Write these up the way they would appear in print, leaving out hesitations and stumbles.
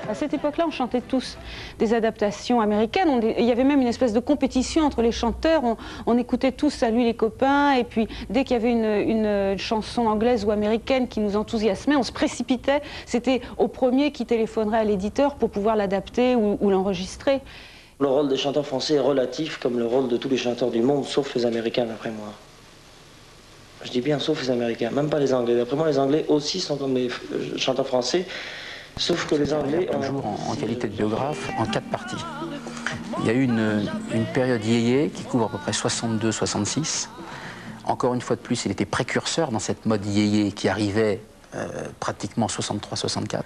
À cette époque-là, on chantait tous des adaptations américaines. Il y avait même une espèce de compétition entre les chanteurs. On écoutait tous Salut les copains. Et puis, dès qu'il y avait une chanson anglaise ou américaine qui nous enthousiasmait, on se précipitait. C'était au premier qui téléphonerait à l'éditeur pour pouvoir l'adapter ou l'enregistrer. Le rôle des chanteurs français est relatif comme le rôle de tous les chanteurs du monde, sauf les Américains, d'après moi. Je dis bien sauf les Américains, même pas les Anglais. D'après moi, les Anglais aussi sont comme les chanteurs français. Sauf que les Anglais... Toujours en qualité de biographe, en 4 parties. Il y a eu une période yéyé qui couvre à peu près 62-66. Encore une fois de plus, il était précurseur dans cette mode yéyé qui arrivait pratiquement 63-64.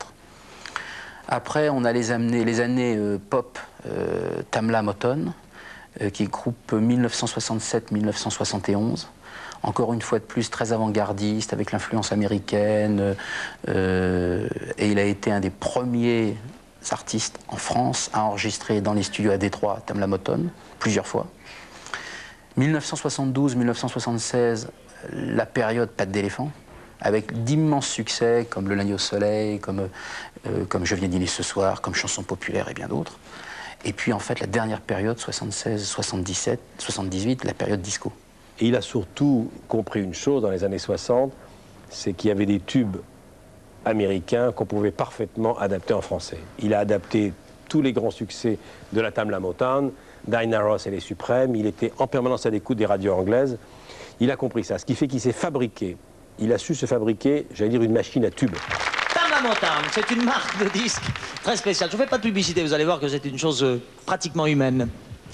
Après, on a les années pop Tamla Motown, qui groupe 1967-1971. Encore une fois de plus, très avant-gardiste, avec l'influence américaine. Et il a été un des premiers artistes en France à enregistrer dans les studios à Détroit Tamla Motown, plusieurs fois. 1972-1976, la période Pattes d'éléphant, avec d'immenses succès comme Le lundi au soleil, comme Je viens dîner ce soir, comme Chanson populaire et bien d'autres. Et puis en fait, la dernière période, 76, 77, 78, la période disco. Et il a surtout compris une chose dans les années 60, c'est qu'il y avait des tubes américains qu'on pouvait parfaitement adapter en français. Il a adapté tous les grands succès de la Tamla Motown, Diana Ross et les Suprêmes, il était en permanence à l'écoute des radios anglaises. Il a compris ça, ce qui fait qu'il s'est fabriqué, il a su se fabriquer, j'allais dire, une machine à tubes. Tamla Motown, c'est une marque de disques très spéciale. Je ne fais pas de publicité, vous allez voir que c'est une chose pratiquement humaine.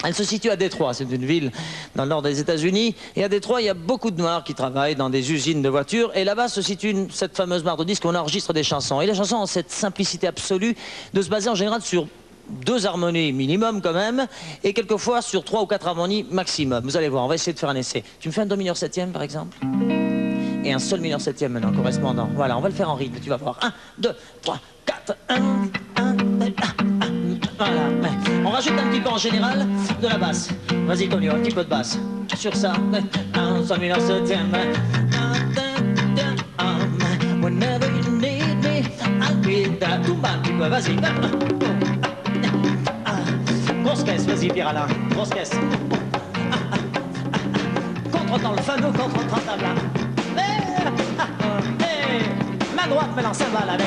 Elle se situe à Détroit, c'est une ville dans le nord des États-Unis. Et à Détroit, il y a beaucoup de Noirs qui travaillent dans des usines de voitures. Et là-bas se situe cette fameuse marque de disques où on enregistre des chansons. Et les chansons ont cette simplicité absolue de se baser en général sur 2 harmonies minimum quand même, et quelquefois sur 3 ou 4 harmonies maximum. Vous allez voir, on va essayer de faire un essai. Tu me fais un do mineur septième par exemple? Et un sol mineur septième maintenant, correspondant. Voilà, on va le faire en rythme, tu vas voir. 1, 2, 3, 4, 1, 2, 1. Voilà, on rajoute un petit peu en général de la basse. Vas-y Tonio, un petit peu de basse. Sur ça, un sol mineur septième. Whenever you need me, I'll be there. Tout bas un petit peu, vas-y. Grosse caisse, vas-y Pierre-Alain, grosse caisse. Contre-temps, le fameux contre-temps tabla. Main droite maintenant, ça va avec.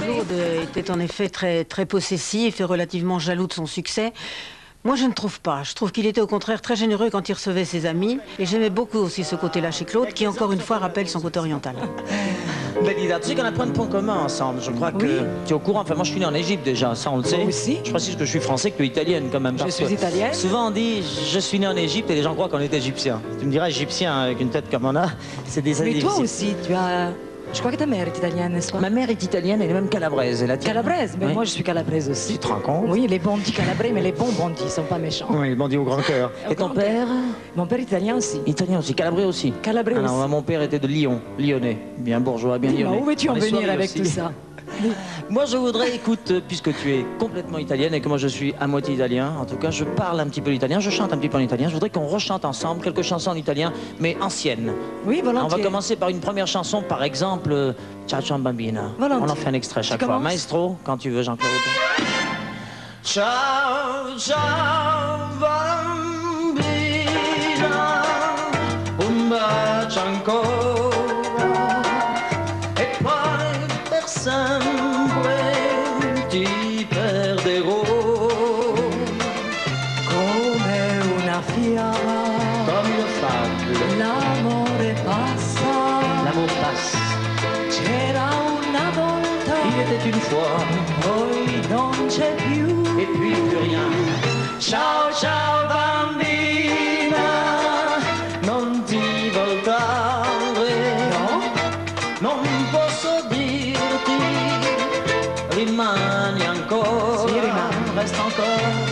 Claude était en effet très possessif et relativement jaloux de son succès. Moi, je ne trouve pas. Je trouve qu'il était au contraire très généreux quand il recevait ses amis. Et j'aimais beaucoup aussi ce côté-là chez Claude, qui encore une fois rappelle son côté oriental. Benida, tu sais qu'on a plein de points communs ensemble. Je crois que tu es au courant. Enfin, moi, je suis né en Égypte déjà, ça on le sait. Moi aussi. Je précise que je suis français, que tu es italienne quand même. Je suis italienne. Souvent on dit je suis né en Égypte et les gens croient qu'on est égyptien. Tu me diras égyptien avec une tête comme on a, c'est des années Mais toi difficiles. aussi, tu as... Je crois que ta mère est italienne, n'est-ce pas? Ma mère est italienne, elle est même calabraise. Elle a... Calabraise, mais Oui. moi je suis calabraise aussi. Tu te rends compte? Oui, les bandits calabrais, mais les bons bandits, ils sont pas méchants. Oui, le bandit au grand cœur. Et ton père? Mon père est italien aussi. Italien aussi, calabrais aussi. Calabrais aussi. Alors, mon père était de Lyon, lyonnais, bien bourgeois, bien Dis-moi, lyonnais. où veux-tu en On est venir soirées avec aussi. tout ça? Moi, je voudrais, écoute, puisque tu es complètement italienne et que moi je suis à moitié italien, en tout cas, je parle un petit peu l'italien, je chante un petit peu en italien. Je voudrais qu'on rechante ensemble quelques chansons en italien, mais anciennes. Oui, volontiers. On va commencer par une première chanson, par exemple, Ciao Ciao Bambina. Volontiers. On en fait un extrait chaque Tu fois. commences? Maestro, quand tu veux, Jean-Claude. Ciao Ciao Bambina, un bacio ancora e poi per sempre ti perderò Come una fiamma, comme le fable. l'amore passa. L'amour passe. C'era una volta, Il était une fois poi non c'è più. et puis plus rien. Ciao ciao bambina, non ti voltare. No? Non posso dirti, rimani ancora. Sì, rimani. Resta ancora.